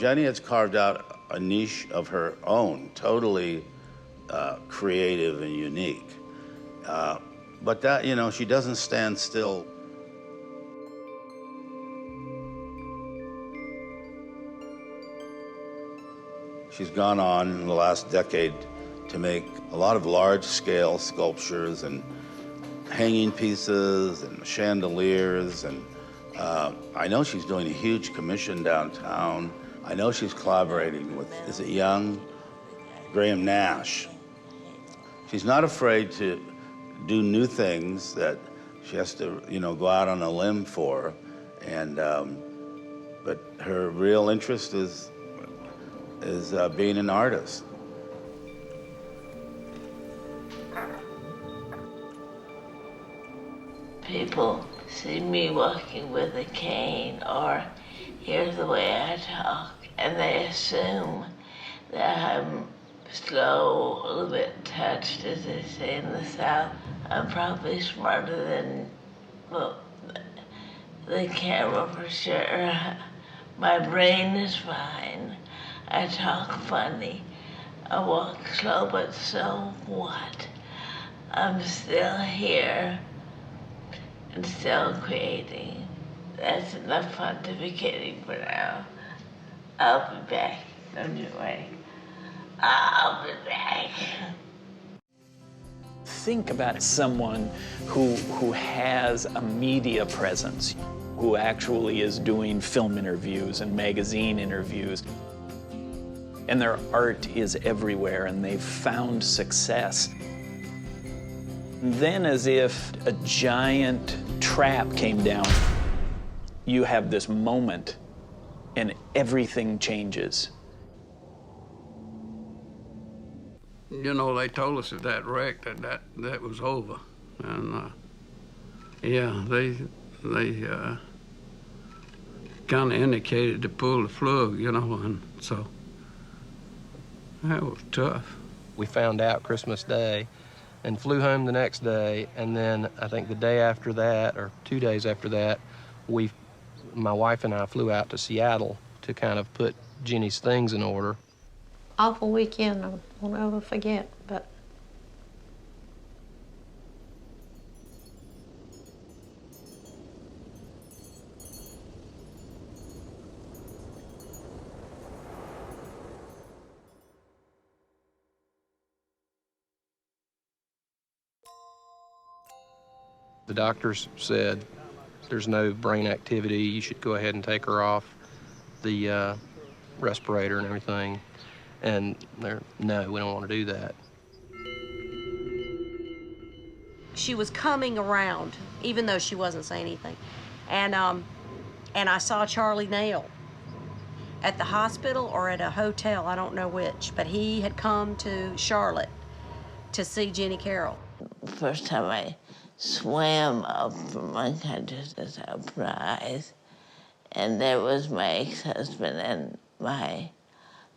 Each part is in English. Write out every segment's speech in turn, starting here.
Jenny has carved out a niche of her own, totally creative and unique. But that, you know, she doesn't stand still. She's gone on in the last decade to make a lot of large-scale sculptures and hanging pieces and chandeliers, and I know she's doing a huge commission downtown. I know she's collaborating with, is it Graham Nash? She's not afraid to do new things that she has to, you know, go out on a limb for, and but her real interest is being an artist. People see me walking with a cane or hear the way I talk, and they assume that I'm slow, a little bit touched, as they say in the South. I'm probably smarter than, well, the camera for sure. My brain is fine. I talk funny. I walk slow, but so what? I'm still here and still creating. That's enough pontificating for now. I'll be back. Don't you worry. I'll be back. Think about someone who has a media presence, who actually is doing film interviews and magazine interviews, and their art is everywhere, and they've found success. Then, as if a giant trap came down, you have this moment, and everything changes. You know, they told us at that wreck that was over, and yeah, they kind of indicated to pull the plug, you know, and so that was tough. We found out Christmas Day and flew home the next day, and then I think the day after that, or 2 days after that, my wife and I flew out to Seattle to kind of put Ginny's things in order. Awful weekend, I won't ever forget, but the doctors said there's no brain activity, you should go ahead and take her off the respirator and everything. And no, we don't want to do that. She was coming around, even though she wasn't saying anything. And I saw Charlie Nail at the hospital or at a hotel, I don't know which, but he had come to Charlotte to see Ginny Carroll. First time I swam up from unconscious as a prize, and there was my ex-husband and my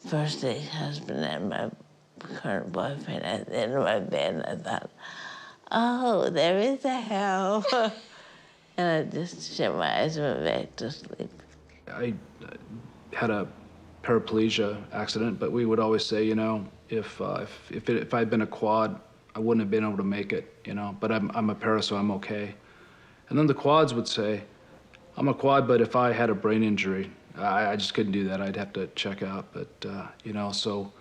first ex-husband and my current boyfriend at the end of my bed, and I thought, oh, there is a hell. And I just shut my eyes and went back to sleep. I had a paraplegia accident, but we would always say, you know, if I'd been a quad, I wouldn't have been able to make it, you know, but I'm a para, so I'm okay. And then the quads would say, I'm a quad, but if I had a brain injury, I just couldn't do that. I'd have to check out. But, you know, so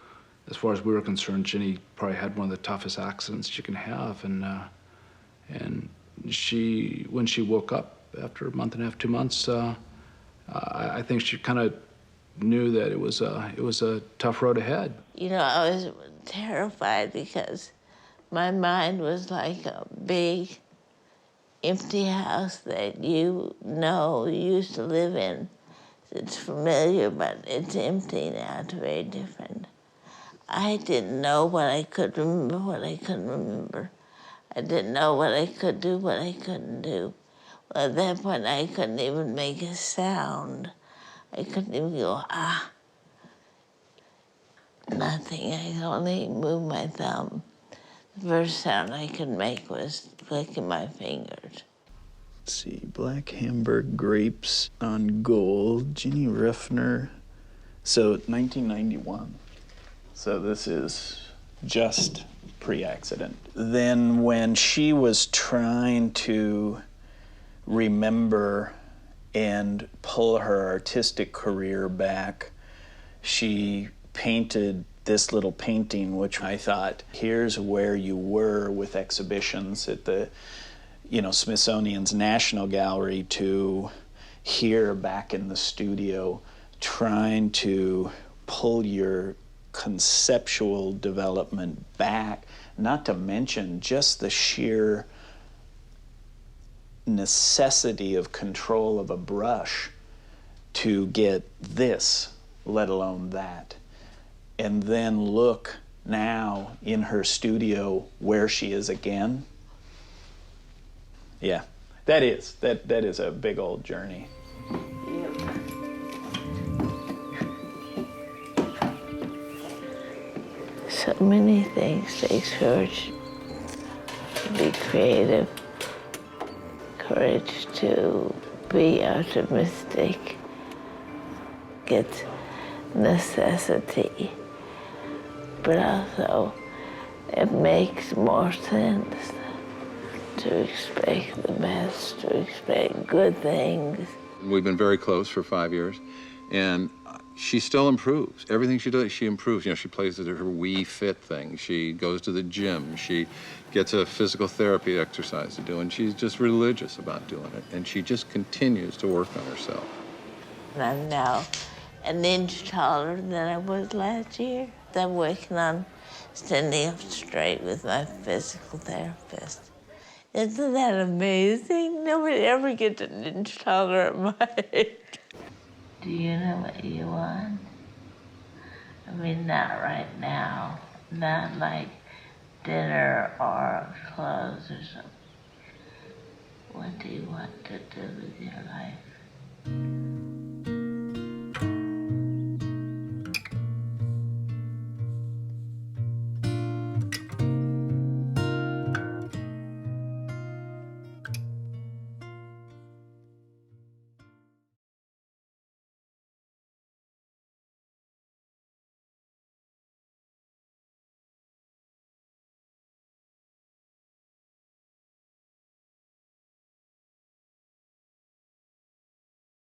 as far as we were concerned, Ginny probably had one of the toughest accidents you can have. And she, when she woke up after a month and a half, 2 months, I think she kind of knew that it was a tough road ahead. You know, I was terrified because my mind was like a big, empty house that you know you used to live in. It's familiar, but it's empty now. It's very different. I didn't know what I could remember, what I couldn't remember. I didn't know what I could do, what I couldn't do. Well, at that point, I couldn't even make a sound. I couldn't even go, ah. Nothing. I could only move my thumb. The first sound I could make was clicking my fingers. Let's see, black Hamburg grapes on gold, Ginny Ruffner, So 1991. So this is just pre-accident. Then when she was trying to remember and pull her artistic career back, she painted this little painting, which I thought, here's where you were with exhibitions at the, Smithsonian's National Gallery to here back in the studio, trying to pull your conceptual development back, not to mention just the sheer necessity of control of a brush to get this, let alone that. And then look now in her studio where she is again. Yeah, that is a big old journey. So many things take courage to be creative, courage to be optimistic, get necessity, but also it makes more sense to expect the best, to expect good things. We've been very close for 5 years, and she still improves. Everything she does, she improves. She plays her Wii Fit thing. She goes to the gym. She gets a physical therapy exercise to do, and she's just religious about doing it. And she just continues to work on herself. I'm now an inch taller than I was last year. I'm working on standing up straight with my physical therapist. Isn't that amazing? Nobody ever gets an inch taller at my age. Do you know what you want? I mean, not right now. Not like dinner or clothes or something. What do you want to do with your life?